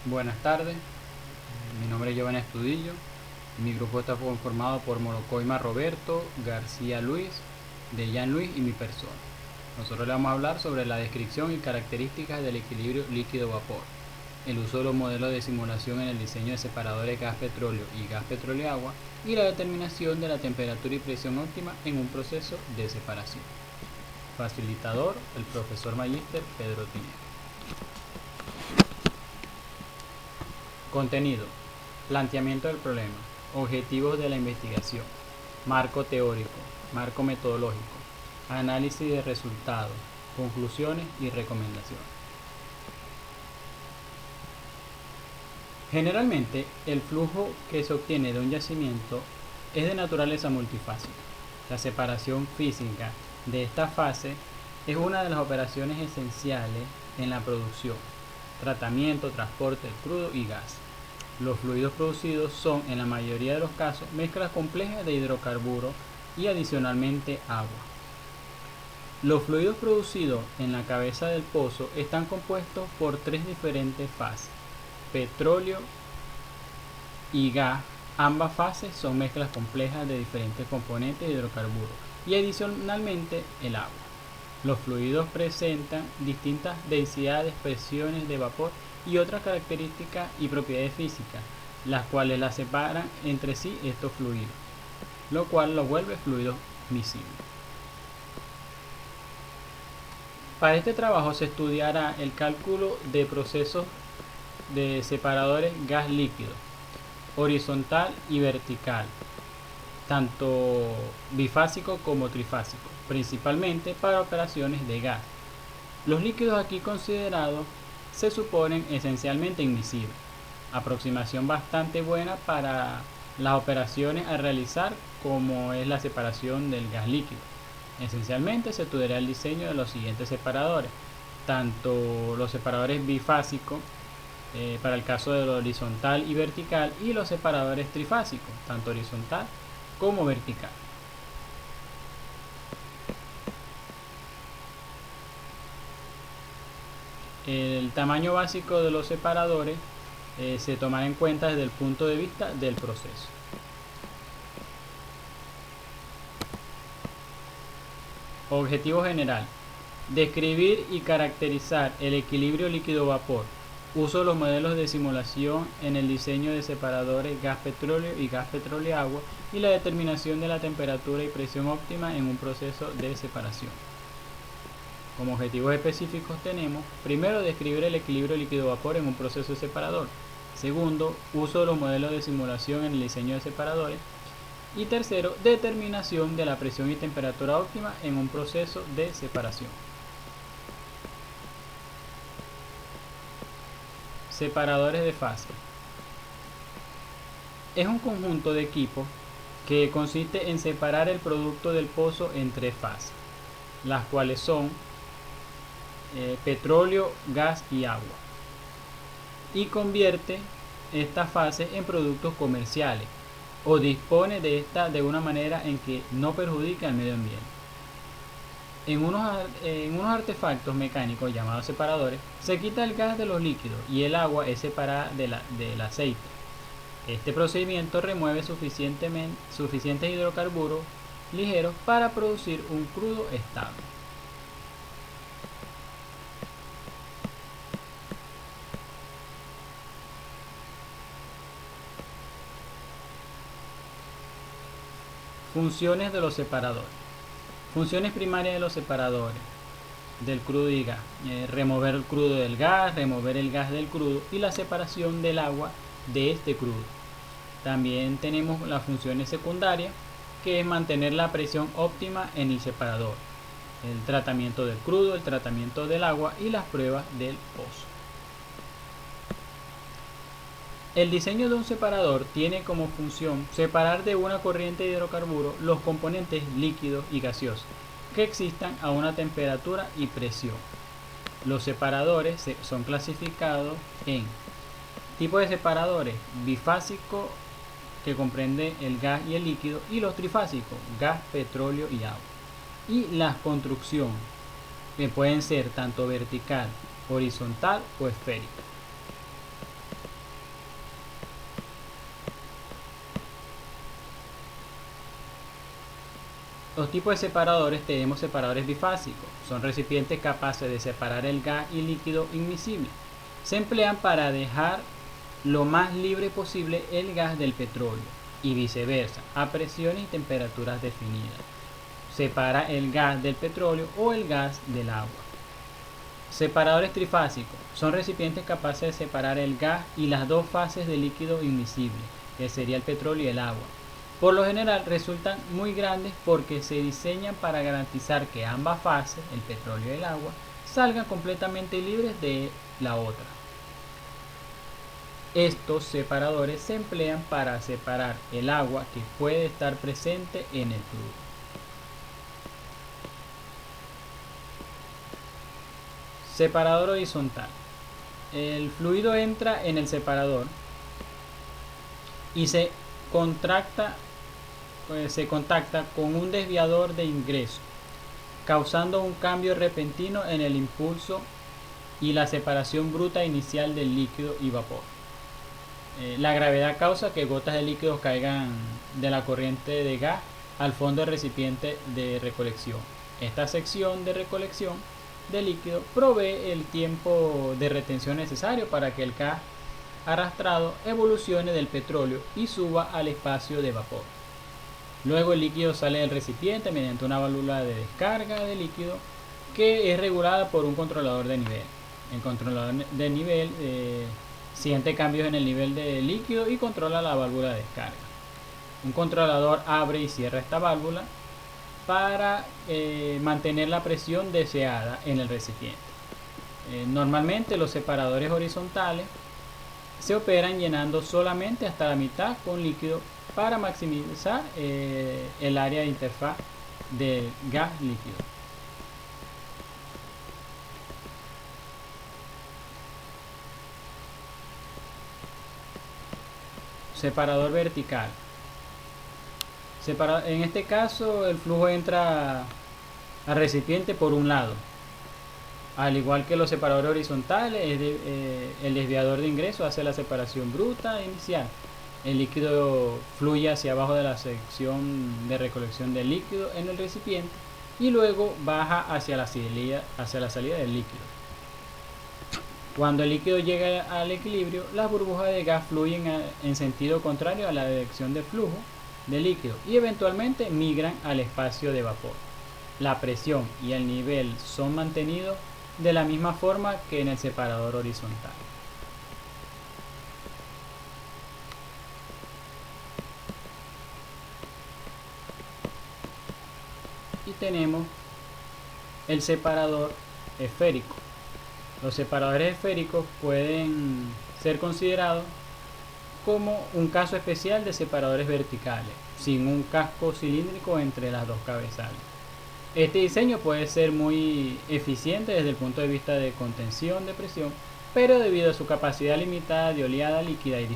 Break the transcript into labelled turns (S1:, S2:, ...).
S1: Buenas tardes, mi nombre es Giovanni Estudillo. Mi grupo está conformado por Morocoima Roberto, García Luis, Dejan Luis y mi persona. Nosotros le vamos a hablar sobre la descripción y características del equilibrio líquido-vapor, el uso de los modelos de simulación en el diseño de separadores gas-petróleo y gas-petróleo-agua y la determinación de la temperatura y presión óptima en un proceso de separación. Facilitador, el profesor magíster Pedro Tineo. Contenido: planteamiento del problema, objetivos de la investigación, marco teórico, marco metodológico, análisis de resultados, conclusiones y recomendaciones. Generalmente, el flujo que se obtiene de un yacimiento es de naturaleza multifásica. La separación física de esta fase es una de las operaciones esenciales en la producción, tratamiento, transporte del crudo y gas. Los fluidos producidos son, en la mayoría de los casos, mezclas complejas de hidrocarburos y adicionalmente agua. Los fluidos producidos en la cabeza del pozo están compuestos por tres diferentes fases: petróleo y gas. Ambas fases son mezclas complejas de diferentes componentes de hidrocarburos y adicionalmente el agua. Los fluidos presentan distintas densidades, presiones de vapor y otras características y propiedades físicas, las cuales las separan entre sí estos fluidos, lo cual los vuelve fluidos miscibles. Para este trabajo se estudiará el cálculo de procesos de separadores gas líquido, horizontal y vertical, tanto bifásico como trifásico, principalmente para operaciones de gas. Los líquidos aquí considerados se suponen esencialmente invisibles, aproximación bastante buena para las operaciones a realizar, como es la separación del gas líquido. Esencialmente se estudiará el diseño de los siguientes separadores, tanto los separadores bifásicos para el caso de lo horizontal y vertical, y los separadores trifásicos, tanto horizontal como vertical. El tamaño básico de los separadores se tomará en cuenta desde el punto de vista del proceso. Objetivo general: describir y caracterizar el equilibrio líquido-vapor. Uso de los modelos de simulación en el diseño de separadores gas-petróleo y gas-petróleo-agua y la determinación de la temperatura y presión óptima en un proceso de separación. Como objetivos específicos tenemos: primero, describir el equilibrio líquido-vapor en un proceso de separador. Segundo, uso de los modelos de simulación en el diseño de separadores. Y tercero, determinación de la presión y temperatura óptima en un proceso de separación. Separadores de fase. Es un conjunto de equipos que consiste en separar el producto del pozo en tres fases, las cuales son petróleo, gas y agua, y convierte esta fase en productos comerciales o dispone de esta de una manera en que no perjudica al medio ambiente. En unos artefactos mecánicos llamados separadores se quita el gas de los líquidos y el agua es separada del aceite. Este procedimiento remueve suficientes hidrocarburos ligeros para producir un crudo estable. Funciones de los separadores. Funciones primarias de los separadores del crudo y gas: remover el crudo del gas, remover el gas del crudo y la separación del agua de este crudo. También tenemos las funciones secundarias, que es mantener la presión óptima en el separador, el tratamiento del crudo, el tratamiento del agua y las pruebas del pozo. El diseño de un separador tiene como función separar de una corriente de hidrocarburos los componentes líquidos y gaseosos que existan a una temperatura y presión. Los separadores son clasificados en tipo de separadores: bifásico, que comprende el gas y el líquido, y los trifásicos: gas, petróleo y agua. Y la construcción, que pueden ser tanto vertical, horizontal o esférica. Los tipos de separadores tenemos separadores bifásicos. Son recipientes capaces de separar el gas y líquido inmiscible. Se emplean para dejar lo más libre posible el gas del petróleo y viceversa, a presiones y temperaturas definidas. Separa el gas del petróleo o el gas del agua. Separadores trifásicos. Son recipientes capaces de separar el gas y las dos fases del líquido inmiscible, que sería el petróleo y el agua. Por lo general resultan muy grandes porque se diseñan para garantizar que ambas fases, el petróleo y el agua, salgan completamente libres de la otra. Estos separadores se emplean para separar el agua que puede estar presente en el fluido. Separador horizontal. El fluido entra en el separador y se contacta con un desviador de ingreso, causando un cambio repentino en el impulso y la separación bruta inicial del líquido y vapor. La gravedad causa que gotas de líquido caigan de la corriente de gas al fondo del recipiente de recolección. Esta sección de recolección de líquido provee el tiempo de retención necesario para que el gas arrastrado evolucione del petróleo y suba al espacio de vapor. Luego el líquido sale del recipiente mediante una válvula de descarga de líquido que es regulada por un controlador de nivel. El controlador de nivel siente cambios en el nivel de líquido y controla la válvula de descarga. Un controlador abre y cierra esta válvula para mantener la presión deseada en el recipiente. Normalmente los separadores horizontales se operan llenando solamente hasta la mitad con líquido para maximizar el área de interfaz del gas líquido. Separador vertical. En este caso el flujo entra al recipiente por un lado. Al igual que los separadores horizontales, el desviador de ingreso hace la separación bruta inicial. El líquido fluye hacia abajo de la sección de recolección del líquido en el recipiente y luego baja hacia la salida del líquido. Cuando el líquido llega al equilibrio, las burbujas de gas fluyen en sentido contrario a la dirección de flujo de líquido y eventualmente migran al espacio de vapor. La presión y el nivel son mantenidos de la misma forma que en el separador horizontal. Y tenemos el separador esférico. Los separadores esféricos pueden ser considerados como un caso especial de separadores verticales, sin un casco cilíndrico entre las dos cabezales. Este diseño puede ser muy eficiente desde el punto de vista de contención de presión, pero debido a su capacidad limitada de oleada líquida y